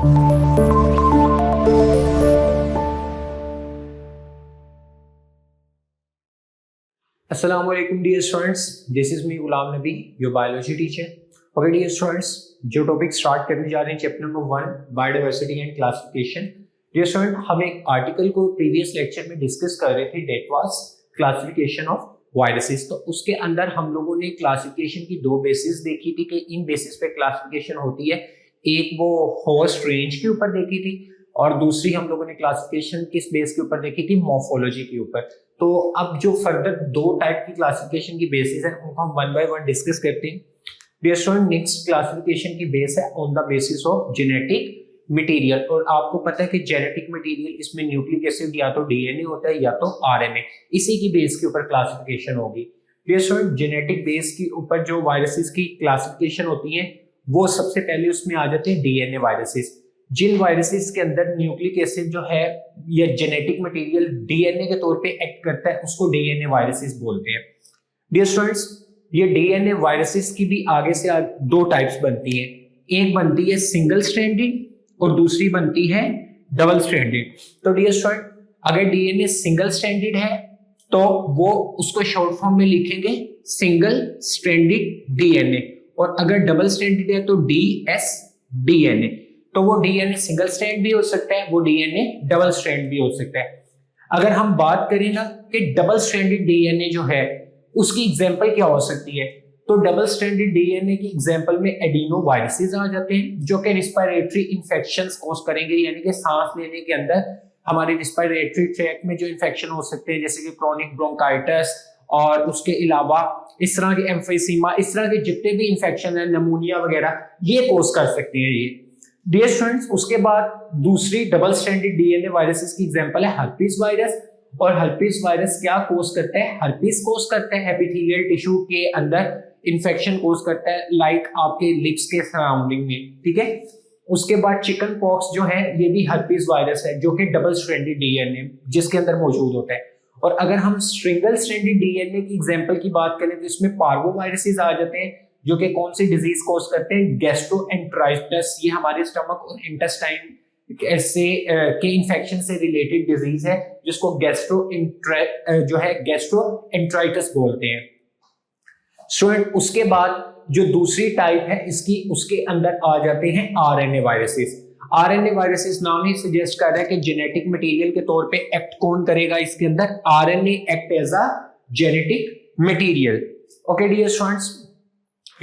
Assalamu alaikum dear students, this is me Ghulam Nabi, your biology teacher. Okay dear students, जो topic start करने जा रहे हैं chapter number 1 biodiversity and classification. Dear student, हम एक article को previous lecture में डिस्कस कर रहे थे, that was classification of viruses. तो उसके अंदर हम लोगों ने क्लासिफिकेशन की दो बेसिस देखी थी कि इन बेसिस पे क्लासिफिकेशन होती है. एक वो होस्ट रेंज के ऊपर देखी थी और दूसरी हम लोगों ने क्लासिफिकेशन किस बेस के ऊपर देखी थी, मॉर्फोलॉजी के ऊपर. तो अब जो फर्दर दो टाइप की क्लासिफिकेशन की बेसिस है उनको हम वन बाय वन डिस्कस करते हैं. डियर स्टूडेंट, नेक्स्ट क्लासिफिकेशन की बेस है on the basis of genetic material. और आपको पता है कि जेनेटिक मटेरियल इसमें न्यूक्लिक एसिड या तो डीएनए होता है या तो आरएनए, इसी की बेस के ऊपर क्लासिफिकेशन होगी. डियर स्टूडेंट, जेनेटिक बेस के ऊपर जो वायरसेस की क्लासिफिकेशन होती है वो सबसे पहले उसमें आ जाते हैं डीएनए वायरसेस. जिन वायरसेस के अंदर न्यूक्लिक एसिड जो है या जेनेटिक मटेरियल डीएनए के तौर पे एक्ट करता है उसको डीएनए वायरसेस बोलते हैं. डियर स्टूडेंट्स, ये डीएनए वायरसेस की भी आगे से दो टाइप्स बनती हैं. एक बनती है सिंगल स्ट्रैंडेड और दूसरी बनती है डबल स्ट्रैंडेड. तो डियर स्टूडेंट, अगर डीएनए सिंगल स्ट्रैंडेड है तो वो उसको शॉर्ट फॉर्म में लिखेंगे सिंगल स्ट्रैंडेड डीएनए, और अगर डबल स्ट्रैंडेड है तो डीएसडीएनए. तो वो डीएनए सिंगल स्ट्रैंड भी हो सकता है, वो डीएनए डबल स्ट्रैंड भी हो सकता है. अगर हम बात करें ना कि डबल स्ट्रैंडेड डीएनए जो है उसकी एग्जांपल क्या हो सकती है, तो डबल स्ट्रैंडेड डीएनए की एग्जांपल में एडिनो वायरसेस आ जाते हैं जो कि रिस्पिरेटरी इंफेक्शंस कॉज करेंगे, यानी कि सांस लेने के अंदर हमारे रिस्पिरेटरी ट्रैक्ट में जो इंफेक्शन हो सकते हैं जैसे कि क्रोनिक ब्रोंकाइटिस और उसके अलावा इस तरह के एम्फीसीमा, इस तरह के जितने भी इंफेक्शन है, नमूनिया वगैरह, ये कॉज कर सकते हैं ये. डियर स्टूडेंट्स, उसके बाद दूसरी डबल स्ट्रैंडेड डीएनए वायरसेस की एग्जांपल है हर्पीस वायरस. और हर्पीस वायरस क्या कोज करता है, हर्पीस कोज करता है, एपिथेलियल टिश्यू के अंदर इंफेक्शन कोज करता है, लाइक आपके लिप्स के सराउंडिंग में. ठीक है. उसके बाद चिकन पॉक्स जो है ये भी हर्पीस वायरस है जो कि डबल स्ट्रैंडेड डीएनए जिसके अंदर मौजूद होता है. और अगर हम सिंगल स्ट्रैंडेड डीएनए की एग्जांपल की बात करें तो इसमें पार्वो वायरसेस आ जाते हैं जो कि कौन सी डिजीज कोज करते हैं, गैस्ट्रोएंटेराइटिस. ये हमारे स्टमक और इंटेस्टाइन ऐसे के इंफेक्शन से रिलेटेड डिजीज है जिसको गैस्ट्रोएंटेराइटिस बोलते हैं. स्टूडेंट, उसके बाद जो दूसरी टाइप है इसकी, उसके अंदर आ जाते हैं आरएनए वायरसेस. आरएनए वायरसेस नाम ही सजेस्ट कर रहा है कि जेनेटिक मटेरियल के तौर पे एक्ट कौन करेगा इसके अंदर, RNA act as a genetic material. Okay dear students,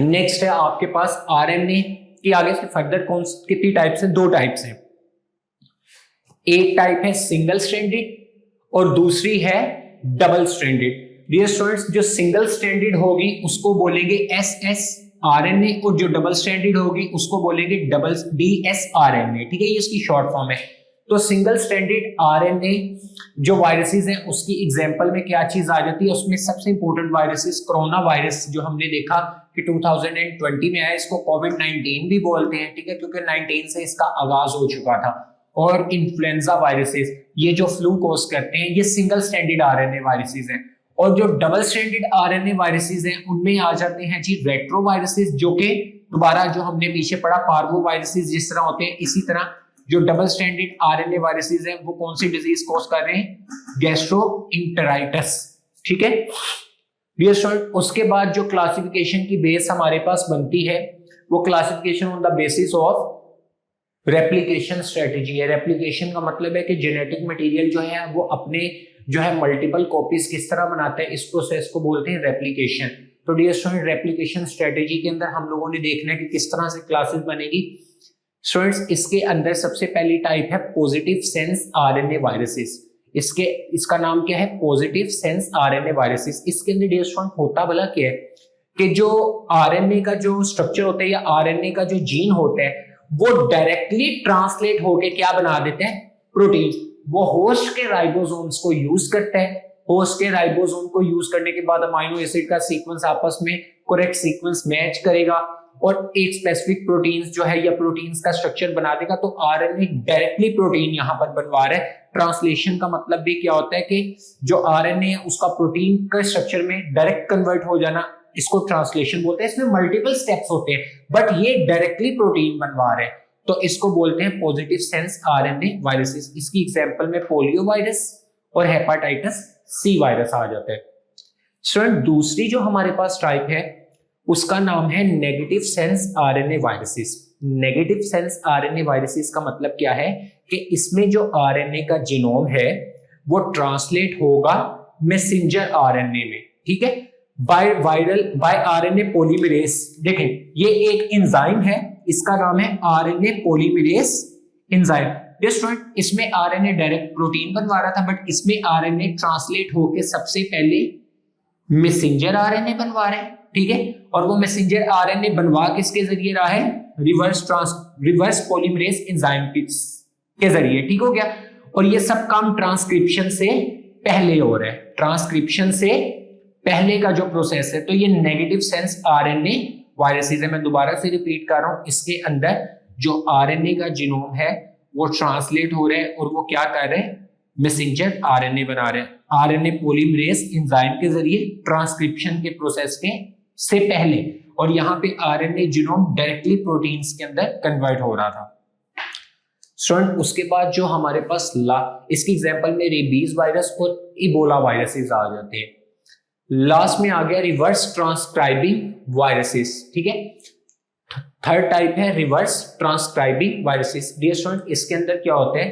next है आपके पास आरएनए की आगे से फर्दर कौन कितनी टाइप्स हैं, दो टाइप्स हैं. एक टाइप है सिंगल स्ट्रैंडेड और दूसरी है डबल स्ट्रैंडेड. डियर स्टूडेंट्स, जो सिंगल स्ट्रैंडेड होगी उसको बोलेंगे एसएस आरएनए और जो डबल स्ट्रैंडेड होगी उसको बोलेंगे डबल डीएसआरएनए. ठीक है, ये इसकी शॉर्ट फॉर्म है. तो सिंगल स्ट्रैंडेड आरएनए जो वायरसेस हैं उसकी एग्जांपल में क्या चीज आ जाती है, उसमें सबसे इंपॉर्टेंट वायरसेस कोरोना वायरस जो हमने देखा कि 2020 में आया, इसको कोविड-19 भी बोलते हैं. ठीक है, क्योंकि 19 से इसका आगाज हो चुका था. और इन्फ्लुएंजा वायरसेस ये जो फ्लू कोज करते हैं ये सिंगल स्ट्रैंडेड आरएनए वायरसेस हैं. और जो डबल स्ट्रैंडेड आरएनए वायरसेस हैं उनमें आ जाते हैं जी रेट्रो वायरसेस, जो कि दोबारा जो हमने पीछे पढ़ा पार्वो वायरसेस जिस तरह होते हैं इसी तरह जो डबल स्ट्रैंडेड आरएनए वायरसेस हैं वो कौन सी डिजीज कॉज कर रहे हैं, गैस्ट्रोएंटेराइटिस. ठीक है डियर स्टूडेंट, उसके बाद जो क्लासिफिकेशन की बेस हमारे पास बनती है वो classification on the basis of replication strategy है. रेप्लिकेशन का मतलब है कि जेनेटिक मटेरियल जो है वो अपने जो है मल्टीपल कॉपीज किस तरह बनाते हैं, इस प्रोसेस को बोलते हैं रेप्लिकेशन. तो डियर स्टूडेंट, रेप्लिकेशन स्ट्रेटेजी के अंदर हम लोगों ने देखना है कि किस तरह से क्लासेस बनेगी. स्टूडेंट्स, इसके अंदर सबसे पहली टाइप है पॉजिटिव सेंस आरएनए वायरसेस. इसका नाम क्या है, पॉजिटिव सेंस आरएनए वायरसेस. इसके अंदर डियर स्टूडेंट होता भला क्या है कि जो आरएनए का जो स्ट्रक्चर होता है या आरएनए का जो जीन होता है वो डायरेक्टली ट्रांसलेट होके क्या बना देते हैं, प्रोटीन. वो होस्ट के राइबोसोम्स को यूज करता है. होस्ट के राइबोसोम को यूज करने के बाद अमाइनो एसिड का सीक्वेंस आपस में करेक्ट सीक्वेंस मैच करेगा और एक स्पेसिफिक प्रोटीन्स जो है या प्रोटीन्स का स्ट्रक्चर बना देगा. तो आरएनए डायरेक्टली प्रोटीन यहां पर बनवा रहा है. ट्रांसलेशन का मतलब भी क्या होता है कि जो आरएनए है उसका प्रोटीन के स्ट्रक्चर में डायरेक्ट कन्वर्ट हो जाना, इसको ट्रांसलेशन बोलते हैं. इसमें मल्टीपल स्टेप्स होते हैं बट ये डायरेक्टली प्रोटीन बनवा रहे हैं. तो इसको बोलते हैं पॉजिटिव सेंस आरएनए वायरसेस। इसकी एग्जांपल में पोलियो वायरस और हेपाटाइटिस सी वायरस आ जाता है। स्टूडेंट दूसरी जो हमारे पास टाइप है उसका नाम है negative sense RNA viruses. Negative sense RNA viruses का मतलब क्या है कि इसमें जो आरएनए का जीनोम है वो ट्रांसलेट होगा मैसेंजर आरएनए में, ठीक है, बाय आरएनए पॉलीमरेज। देखें ये एक एंजाइम है, इसका नाम है आरएनए पॉलीमरेज एंजाइम। स्टूडेंट इसमें आरएनए डायरेक्ट प्रोटीन बनवा रहा था, बट इसमें आरएनए ट्रांसलेट होके सबसे पहले मैसेंजर आरएनए बनवा रहे हैं, ठीक है। और वो मैसेंजर आरएनए बनवा किसके जरिए रहा है? रिवर्स पॉलीमरेज एंजाइम के जरिए, ठीक हो गया। और ये सब काम ट्रांसक्रिप्शन से पहले हो रहा है, ट्रांसक्रिप्शन से पहले का जो प्रोसेस है। तो ये नेगेटिव सेंस आरएनए वायरसेस है। मैं दोबारा से रिपीट कर रहा हूं, इसके अंदर जो आरएनए का जीनोम है वो ट्रांसलेट हो रहा है और वो क्या कर रहे हैं? मैसेंजर आरएनए बना रहे हैं आरएनए पॉलीमरेज एंजाइम के जरिए ट्रांसक्रिप्शन के प्रोसेस के से पहले। और यहाँ पे आरएनए जीनोम डायरेक्टली प्रोटीन्स के अंदर कन्वर्ट हो रहा था। स्टूडेंट उसके बाद जो हमारे पास इसकी एग्जांपल में रेबीज वायरस और इबोला वायरसेस आ जाते हैं। लास्ट में आ गया रिवर्स ट्रांसक्राइबिंग वायरसेस, ठीक है। थर्ड टाइप है reverse transcribing viruses. Dear student इसके अंदर क्या होता है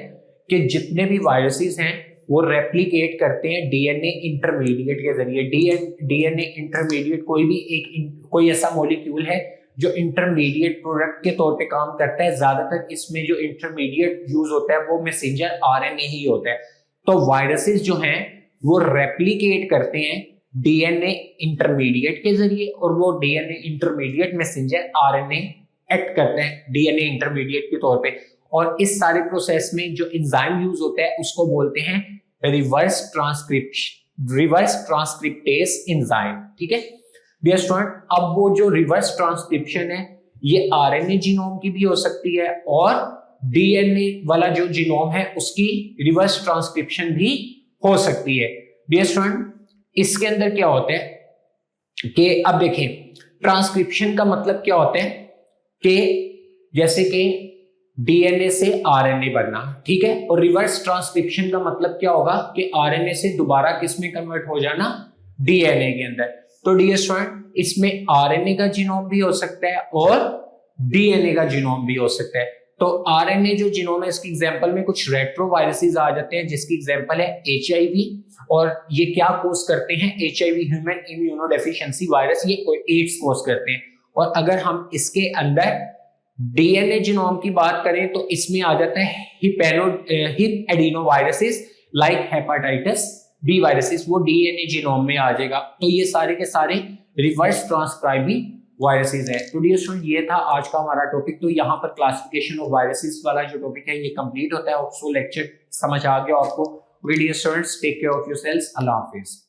कि जितने भी वायरसेस हैं वो रेप्लिकेट करते हैं डीएनए इंटरमीडिएट के जरिए। डीएनए इंटरमीडिएट कोई ऐसा मॉलिक्यूल है जो इंटरमीडिएट प्रोडक्ट के तौर पे काम करता है। ज्यादातर इसमें जो इंटरमीडिएट यूज होता है वो मैसेंजर आरएनए ही होता है। तो वायरसेस जो हैं वो रेप्लिकेट करते हैं डीएनए इंटरमीडिएट के जरिए और वो DNA intermediate messenger RNA act करते हैं डीएनए इंटरमीडिएट के तौर पे। और इस सारे प्रोसेस में जो एंजाइम यूज होता है उसको बोलते हैं रिवर्स ट्रांसक्रिप्टेस एंजाइम, ठीक है। डियर स्टूडेंट अब वो जो रिवर्स ट्रांसक्रिप्शन है ये आरएनए जीनोम की भी हो सकती है और डीएनए वाला जो जीनोम है उसकी रिवर्स ट्रांसक्रिप्शन भी हो सकती है। डियर स्टूडेंट इसके अंदर क्या होता है कि अब देखें ट्रांसक्रिप्शन का मतलब क्या होता है कि जैसे कि डीएनए से आरएनए बनना, ठीक है। और रिवर्स ट्रांसक्रिप्शन का मतलब क्या होगा कि आरएनए से दोबारा किस में कन्वर्ट हो जाना? डीएनए के अंदर। तो डियर स्टूडेंट इसमें आरएनए का जीनोम भी हो सकता है और डीएनए का जीनोम भी हो सकता है। तो आरएनए जो जीनोम है इसकी एग्जांपल में कुछ रेट्रोवायरसेस आ जाते हैं जिसकी एग्जांपल है एचआईवी। और ये क्या कोज करते हैं? एचआईवी ह्यूमन इम्यूनोडेफिशिएंसी वायरस, ये एड्स कोज करते हैं। और अगर हम इसके अंदर डीएनए जीनोम की बात करें तो इसमें आ जाता है hepadnaviruses like hepatitis B viruses, वो डीएनए जीनोम में आ जाएगा। तो ये सारे के सारे रिवर्स ट्रांसक्राइबिंग वायरसेस है। तो डियर स्टूडेंट ये था आज का हमारा टॉपिक। तो यहाँ पर क्लासिफिकेशन ऑफ वायरसेस वाला जो टॉपिक है ये कंप्लीट होता है। सो लेक्चर समझ आ गया आपको। Dear students take care of yourselves. अल्लाह हाफिज।